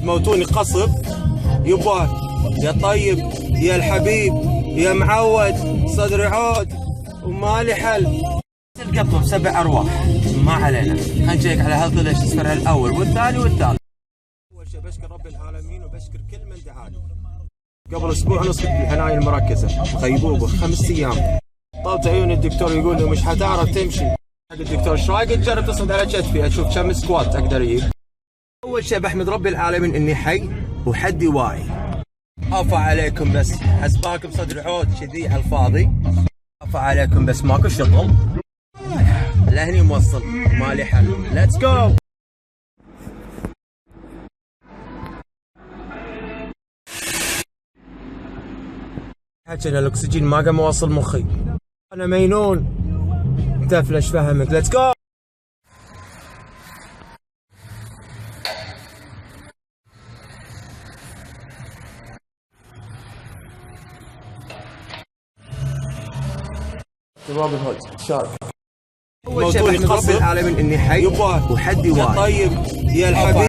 تموتوني قصب يبا، يا طيب يا الحبيب يا معود صدري عود ومالي حل. القطو بسبع ارواح ما علينا، خلينا نشيك على هل طلع السفر الاول والثاني والثالث. اول شيء بشكر رب العالمين وبشكر كل من دعاني. قبل اسبوع ونص العنايه المركزه غيبوبه 5 ايام، طلت عيوني الدكتور يقول لي مش حتعرف تمشي. الدكتور ايش رايك تجرب تصعد على كتفي اشوف كم سكوات اقدر اجيب. اول شيء بحمد رب العالمين اني حي وحدي واعي. افا عليكم بس حسباكم صدر عود كذي على الفاضي، افا عليكم بس ماكو شغل لهني موصل مالي حل. ليتس جو. حكينا الاكسجين ما قام واصل مخي، انا مينون تفلش فهمك. ليتس جو. روبن هود شارك. اول شيء بحمد رب العالمين اني حي يبا وحدي واعي. يا طيب يا الحبيب